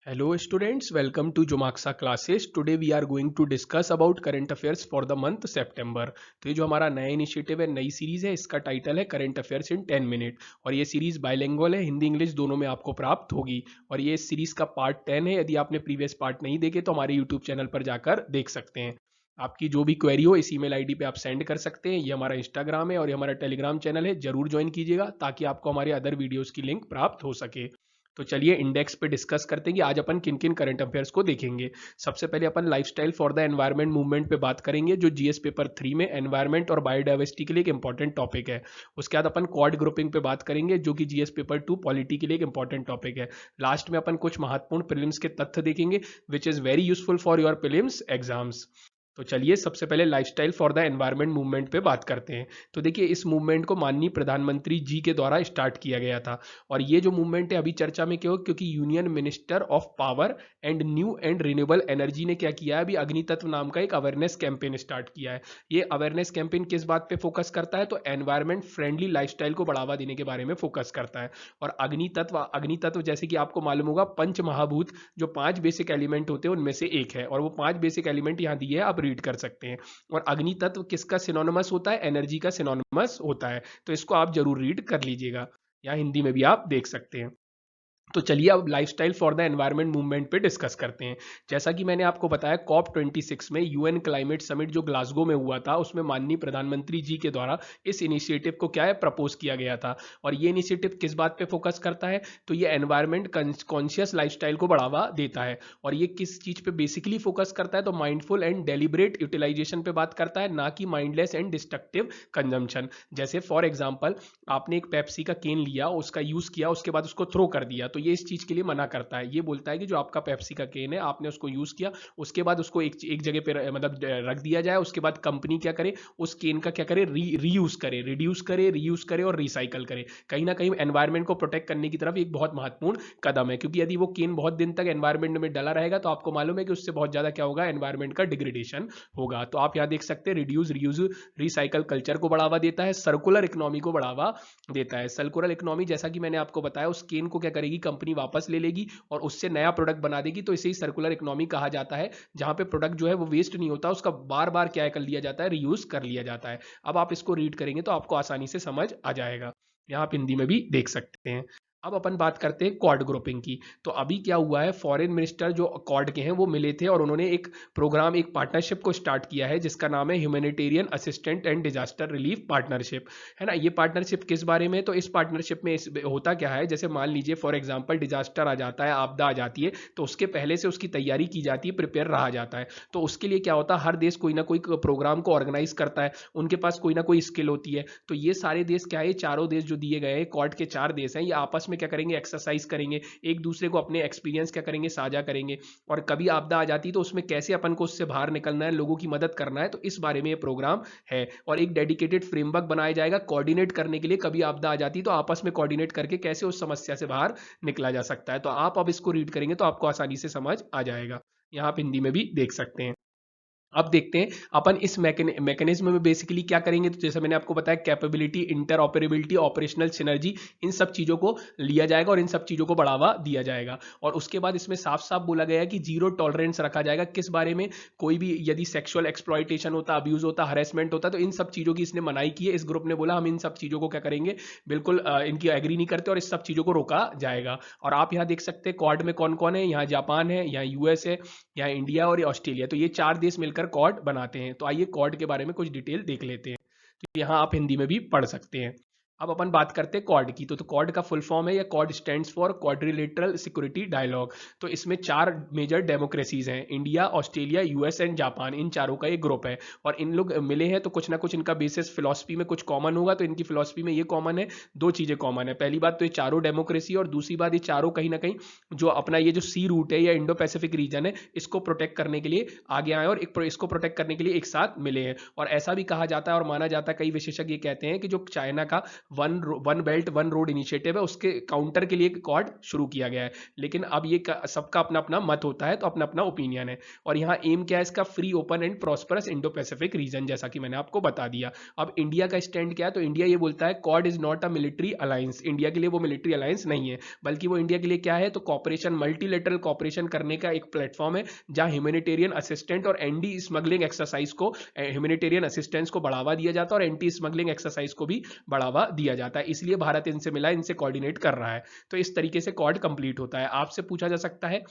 Hello students, welcome to Jomaxa classes. Today we are going to discuss about current affairs for the month September. तो ये जो हमारा नया initiative है, नई सीरीज है, इसका टाइटल है करंट अफेयर्स इन 10 मिनट और ये सीरीज बाइलिंगुअल है, हिंदी इंग्लिश दोनों में आपको प्राप्त होगी। और ये इस सीरीज का पार्ट 10 है। यदि आपने प्रीवियस पार्ट नहीं देखे तो हमारे यूट्यूब चैनल पर जाकर देख सकते हैं। आपकी जो भी क्वेरी हो इस ईमेल आईडी पे आप सेंड कर सकते हैं। ये हमारा इंस्टाग्राम है और ये हमारा टेलीग्राम चैनल है, जरूर ज्वाइन कीजिएगा ताकि आपको हमारे अदर वीडियोस की लिंक प्राप्त हो सके। तो चलिए इंडेक्स पे डिस्कस करते हैं कि आज अपन किन किन करंट अफेयर्स को देखेंगे। सबसे पहले अपन lifestyle for the environment movement पे बात करेंगे, जो जीएस पेपर 3 में एनवायरनमेंट और बायोडाइवर्सिटी के लिए एक इंपॉर्टेंट टॉपिक है। उसके बाद अपन क्वाड ग्रुपिंग पे बात करेंगे, जो कि जीएस पेपर 2 पॉलिटी के लिए एक इंपॉर्टेंट टॉपिक है। लास्ट में अपन कुछ महत्वपूर्ण प्रीलिम्स के तथ्य देखेंगे which is very useful for your prelims exams. तो चलिए सबसे पहले lifestyle for the environment movement पे बात करते हैं। तो देखिए इस मूवमेंट को माननीय प्रधानमंत्री जी के द्वारा स्टार्ट किया गया था। और ये जो मूवमेंट है अभी चर्चा में क्यों, क्योंकि union minister of power and new and renewable energy ने क्या किया है, अभी अग्नि तत्व नाम का एक अवेयरनेस कैंपेन स्टार्ट किया है। ये अवेयरनेस कैंपेन किस बात पे फोकस करता है, तो एनवायरनमेंट फ्रेंडली लाइफस्टाइल को बढ़ावा देने के बारे में फोकस करता है। और अग्नि तत्व जैसे कि आपको मालूम होगा पंच महाभूत जो 5 बेसिक एलिमेंट होते हैं उनमें से एक है, और वो 5 बेसिक एलिमेंट यहाँ दिए है, आप रीड कर सकते हैं। और अग्नि तत्व किसका सिनोनिमस होता है, एनर्जी का सिनोनिमस होता है। तो इसको आप जरूर रीड कर लीजिएगा, या हिंदी में भी आप देख सकते हैं। तो चलिए अब lifestyle for the environment movement पे डिस्कस करते हैं। जैसा कि मैंने आपको बताया कॉप 26 में यूएन क्लाइमेट समिट जो ग्लासगो में हुआ था, उसमें माननीय प्रधानमंत्री जी के द्वारा इस इनिशिएटिव को क्या है प्रपोज किया गया था। और ये इनिशिएटिव किस बात पे फोकस करता है, तो ये एनवायरनमेंट कॉन्शियस लाइफस्टाइल को बढ़ावा देता है। और ये किस चीज पे बेसिकली फोकस करता है, तो माइंडफुल एंड डेलिब्रेट यूटिलाइजेशन पे बात करता है, ना कि माइंडलेस एंड डिस्ट्रक्टिव कंजम्पशन। जैसे फॉर एग्जाम्पल आपने एक पेप्सी का केन लिया, उसका यूज किया, उसके बाद उसको थ्रो कर दिया, तो ये इस चीज के लिए मना करता है। ये बोलता है कि जो आपका पेप्सी का केन है आपने उसको यूज किया, उसके बाद उसको एक जगह पे मतलब रख दिया जाए, उसके बाद कंपनी क्या करे, उस केन का क्या करे, रीयूज करे, रिड्यूस करे, रीयूज करे और रिसाइकल करे। कहीं ना कहीं एनवायरमेंट को प्रोटेक्ट करने की तरफ एक बहुत महत्वपूर्ण कदम है, क्योंकि यदि वो केन बहुत दिन तक एनवायरमेंट में डला रहेगा तो आपको मालूम है कि उससे बहुत ज्यादा क्या होगा, एनवायरमेंट का डिग्रेडेशन होगा। तो आप यहाँ देख सकते हैं रिड्यूस, रीयूज, रिसाइकल कल्चर को बढ़ावा देता है, सर्कुलर इकोनॉमी को बढ़ावा देता है। सर्कुलर इकोनॉमी जैसा कि मैंने आपको बताया, उस केन को क्या करेगी, कंपनी वापस ले लेगी और उससे नया प्रोडक्ट बना देगी। तो इसे ही सर्कुलर इकोनॉमी कहा जाता है, जहां पे प्रोडक्ट जो है वो वेस्ट नहीं होता, उसका बार बार क्या कर लिया जाता है, रीयूज कर लिया जाता है। अब आप इसको रीड करेंगे तो आपको आसानी से समझ आ जाएगा, यहाँ आप हिंदी में भी देख सकते हैं। अब अपन बात करते हैं क्वाड ग्रुपिंग की। तो अभी क्या हुआ है, फॉरेन मिनिस्टर जो क्वाड के हैं वो मिले थे और उन्होंने एक प्रोग्राम, एक पार्टनरशिप को स्टार्ट किया है जिसका नाम है humanitarian assistant and disaster relief partnership, है ना। ये पार्टनरशिप किस बारे में, तो इस पार्टनरशिप में होता क्या है, जैसे मान लीजिए फॉर एग्जांपल डिजास्टर आ जाता है, आपदा आ जाती है, तो उसके पहले से उसकी तैयारी की जाती है, प्रिपेयर रहा जाता है। तो उसके लिए क्या होता है, हर देश कोई ना कोई प्रोग्राम को ऑर्गेनाइज करता है, उनके पास कोई ना कोई स्किल होती है। तो ये सारे देश क्या है, चारों देश जो दिए गए हैं, क्वाड के 4 देश हैं, ये आपस में क्या करेंगे, एक्सरसाइज करेंगे, एक दूसरे को अपने एक्सपीरियंस क्या करेंगे, साझा करेंगे। और कभी आपदा आ जाती है तो उसमें कैसे अपन को उससे बाहर निकलना है, लोगों की मदद करना है, तो इस बारे में ये प्रोग्राम है। और एक डेडिकेटेड फ्रेमवर्क बनाया जाएगा कोऑर्डिनेट करने के लिए, कभी आपदा आ जाती है तो आपस में कोऑर्डिनेट करके कैसे उस समस्या से बाहर निकला जा सकता है। तो आप अब इसको रीड करेंगे तो आपको आसानी से समझ आ जाएगा, यहाँ आप हिंदी में भी देख सकते हैं। अब देखते हैं अपन इस मैकेनिज्म में बेसिकली क्या करेंगे। तो जैसे मैंने आपको बताया कैपेबिलिटी, इंटरऑपरेबिलिटी, ऑपरेशनल सिनर्जी, इन सब चीजों को लिया जाएगा और इन सब चीजों को बढ़ावा दिया जाएगा। और उसके बाद इसमें साफ साफ बोला गया है कि जीरो टॉलरेंस रखा जाएगा, किस बारे में, कोई भी यदि सेक्सुअल एक्सप्लॉइटेशन होता, अब्यूज होता, हरेसमेंट होता, तो इन सब चीजों की इसने मनाही की है। इस ग्रुप ने बोला हम इन सब चीजों को क्या करेंगे, बिल्कुल इनकी एग्री नहीं करते और इस सब चीजों को रोका जाएगा। और आप यहाँ देख सकते हैं क्वाड में कौन कौन है, यहाँ जापान है, यहाँ यूएस है, यहाँ इंडिया और ऑस्ट्रेलिया। तो ये 4 देश मिलकर क्वाड बनाते हैं। तो आइए क्वाड के बारे में कुछ डिटेल देख लेते हैं, तो यहाँ आप हिंदी में भी पढ़ सकते हैं। अब अपन बात करते हैं क्वाड की। तो क्वाड का फुल फॉर्म है, या Quad stands for quadrilateral security dialogue. तो इसमें 4 मेजर डेमोक्रेसीज हैं, India, Australia, US and Japan, इन चारों का एक ग्रुप है। और इन लोग मिले हैं तो कुछ ना कुछ इनका बेसिस फिलॉसफी में कुछ कॉमन होगा। तो इनकी फिलॉसफी में ये कॉमन है, 2 चीजें कॉमन है। पहली बात तो ये चारों डेमोक्रेसी, और दूसरी बात ये चारों कहीं ना कहीं जो अपना ये जो सी रूट है या इंडो पैसिफिक रीजन है, इसको प्रोटेक्ट करने के लिए आगे आए और इसको प्रोटेक्ट करने के लिए एक साथ मिले हैं। और ऐसा भी कहा जाता है और माना जाता है, कई विशेषज्ञ कहते हैं कि जो चाइना का one belt one road initiative है, उसके काउंटर के लिए क्वाड शुरू किया गया है। लेकिन अब ये सबका अपना अपना मत होता है, तो अपना अपना ओपिनियन है। और यहाँ एम क्या है इसका, free open and prosperous Indo Pacific region, जैसा कि मैंने आपको बता दिया। अब इंडिया का स्टैंड क्या है, तो इंडिया ये बोलता है quad is not a military alliance, India के लिए वो मिलिट्री अलायंस नहीं है, बल्कि वो इंडिया के लिए क्या है, तो कॉपरेशन, मल्टीलेटरल कॉपरेशन करने का एक प्लेटफॉर्म है, जहां ह्यूमैनिटेरियन असिस्टेंट और एंटी स्मगलिंग एक्सरसाइज को, ह्यूमैनिटेरियन असिस्टेंस को बढ़ावा दिया जाता है और एंटी स्मगलिंग एक्सरसाइज को भी बढ़ावा दिया जाता है। इसलिए भारत इनसे मिला, इनसे कोऑर्डिनेट कर रहा है। तो इस तरीके से क्वाड कंप्लीट होता है। आपसे पूछा जा सकता है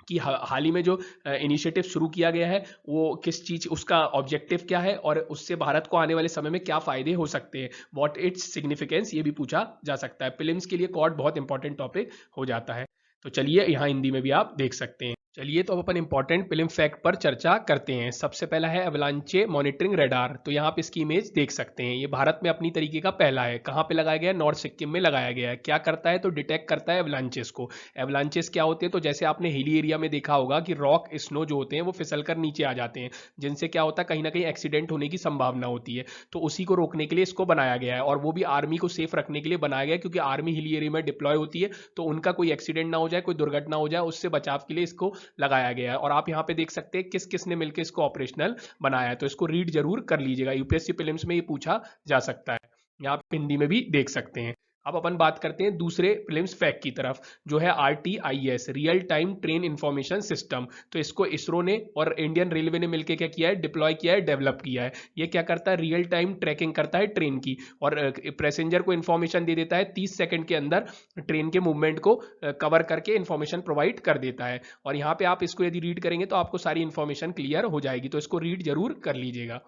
कि हाल ही में जो इनिशिएटिव शुरू किया गया है वो किस चीज, उसका ऑब्जेक्टिव क्या है और उससे भारत को आने वाले समय में क्या फायदे हो सकते हैं, व्हाट इट्स सिग्निफिकेंस, ये भी पूछा जा सकता है। प्रीलिम्स के लिए क्वाड बहुत इंपॉर्टेंट टॉपिक हो जाता है। तो चलिए यहाँ हिंदी में भी आप देख सकते हैं। चलिए तो अब अपन इंपॉर्टेंट प्रीलिम फैक्ट पर चर्चा करते हैं। सबसे पहला है एवलांचे मॉनिटरिंग रडार। तो यहाँ आप इसकी इमेज देख सकते हैं। ये भारत में अपनी तरीके का पहला है। कहाँ पे लगाया गया है, नॉर्थ सिक्किम में लगाया गया है। क्या करता है, तो डिटेक्ट करता है एवलांचेस को। एवलांचेस क्या होते हैं, तो जैसे आपने हिली एरिया में देखा होगा कि रॉक स्नो जो होते हैं वो फिसल कर नीचे आ जाते हैं, जिनसे क्या होता है, कहीं ना कहीं एक्सीडेंट होने की संभावना होती है। तो उसी को रोकने के लिए इसको बनाया गया है, और वो भी आर्मी को सेफ रखने के लिए बनाया गया है, क्योंकि आर्मी हिली एरिया में डिप्लॉय होती है, तो उनका कोई एक्सीडेंट ना हो जाए, कोई दुर्घटना हो जाए, उससे बचाव के लिए इसको लगाया गया है। और आप यहाँ पे देख सकते हैं किस किस ने मिलकर इसको ऑपरेशनल बनाया है। तो इसको रीड जरूर कर लीजिएगा, यूपीएससी प्रीलिम्स में ये पूछा जा सकता है। यहाँ पे हिंदी में भी देख सकते हैं। अब अपन बात करते हैं दूसरे प्रीलिम्स फैक्ट की तरफ, जो है RTIS, real time train information system. तो इसको इसरो ने और इंडियन रेलवे ने मिलकर क्या किया है, डिप्लॉय किया है, डेवलप किया है। ये क्या करता है, रियल टाइम ट्रैकिंग करता है ट्रेन की, और पैसेंजर को इंफॉर्मेशन दे देता है 30 सेकंड के अंदर, ट्रेन के मूवमेंट को कवर करके इंफॉर्मेशन प्रोवाइड कर देता है। और यहाँ पे आप इसको यदि रीड करेंगे तो आपको सारी इंफॉर्मेशन क्लियर हो जाएगी। तो इसको रीड जरूर कर लीजिएगा।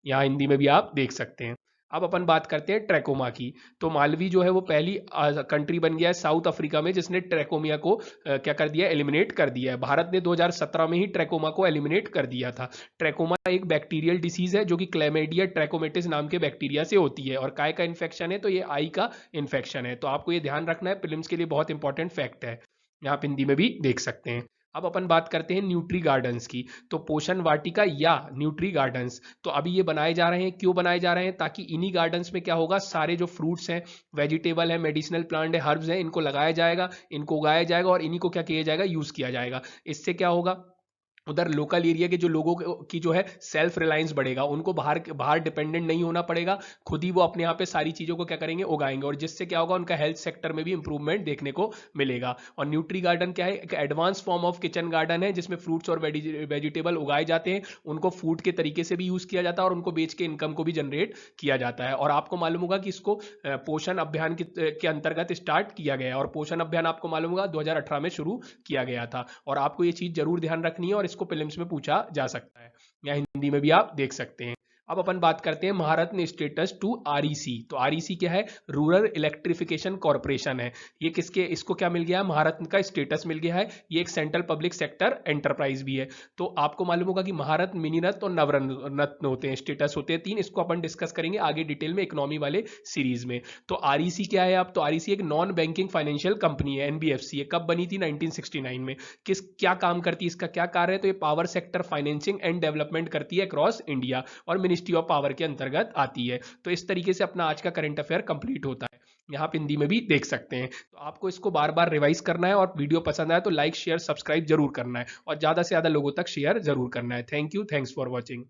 यहाँ हिंदी में भी आप देख सकते हैं। अब अपन बात करते हैं ट्रैकोमा की। तो मालवी जो है वो पहली कंट्री बन गया है साउथ अफ्रीका में जिसने ट्रैकोमिया को क्या कर दिया, एलिमिनेट कर दिया है। भारत ने 2017 में ही ट्रैकोमा को एलिमिनेट कर दिया था। ट्रैकोमा एक बैक्टीरियल डिसीज है जो कि क्लैमिडिया ट्रैकोमेटिस नाम के बैक्टीरिया से होती है, और काय का इन्फेक्शन है, तो ये आई का इन्फेक्शन है। तो आपको ये ध्यान रखना है, प्रीलिम्स के लिए बहुत इंपॉर्टेंट फैक्ट है। यहाँ आप हिंदी में भी देख सकते हैं। अब अपन बात करते हैं न्यूट्री गार्डन्स की। तो पोषण वाटिका या न्यूट्री गार्डन्स, तो अभी ये बनाए जा रहे हैं। क्यों बनाए जा रहे हैं, ताकि इन्हीं गार्डन्स में क्या होगा, सारे जो फ्रूट्स हैं, वेजिटेबल है, मेडिसिनल प्लांट है, हर्ब्स हैं, इनको लगाया जाएगा, इनको उगाया जाएगा, और इन्हीं को क्या किया जाएगा, यूज किया जाएगा। इससे क्या होगा, उधर लोकल एरिया के जो लोगों की जो है सेल्फ रिलायंस बढ़ेगा, उनको बाहर बाहर डिपेंडेंट नहीं होना पड़ेगा, खुद ही वो अपने यहाँ पे सारी चीज़ों को क्या करेंगे, उगाएंगे, और जिससे क्या होगा, उनका हेल्थ सेक्टर में भी इंप्रूवमेंट देखने को मिलेगा। और न्यूट्री गार्डन क्या है, एक advance form of kitchen garden है, जिसमें फ्रूट्स और वेजिटेबल उगाए जाते हैं, उनको फूड के तरीके से भी यूज़ किया जाता है, और उनको बेच के इनकम को भी जनरेट किया जाता है। और आपको मालूम होगा कि इसको पोषण अभियान के अंतर्गत स्टार्ट किया गया है, और पोषण अभियान आपको मालूम होगा 2018 में शुरू किया गया था। और आपको ये चीज़ जरूर ध्यान रखनी है, और इसको प्रीलिम्स में पूछा जा सकता है। या हिंदी में भी आप देख सकते हैं। अब अपन बात करते हैं महारत्न स्टेटस टू REC। तो REC क्या है, रूरल इलेक्ट्रिफिकेशन कॉर्पोरेशन है। ये किसके, इसको क्या मिल गया है, महारत्न का स्टेटस मिल गया है। ये एक सेंट्रल पब्लिक सेक्टर एंटरप्राइज भी है। तो आपको मालूम होगा कि महारत्न, मिनीरत्न और नवरत्न होते हैं, स्टेटस होते हैं 3। इसको अपन डिस्कस करेंगे आगे डिटेल में इकोनॉमी वाले सीरीज में। तो REC क्या है, आप तो REC एक नॉन बैंकिंग फाइनेंशियल कंपनी है, NBFC है। कब बनी थी, 1969 में। क्या काम करती है, इसका क्या कार्य है, तो ये power sector financing and development करती है अक्रॉस इंडिया, और मिनिस्ट्री ऑफ पावर के अंतर्गत आती है। तो इस तरीके से अपना आज का करंट अफेयर कंप्लीट होता है। यहाँ आप हिंदी में भी देख सकते हैं। तो आपको इसको बार बार रिवाइज करना है, और वीडियो पसंद आए तो लाइक शेयर सब्सक्राइब जरूर करना है, और ज्यादा से ज्यादा लोगों तक शेयर जरूर करना है। Thank you, thanks for watching.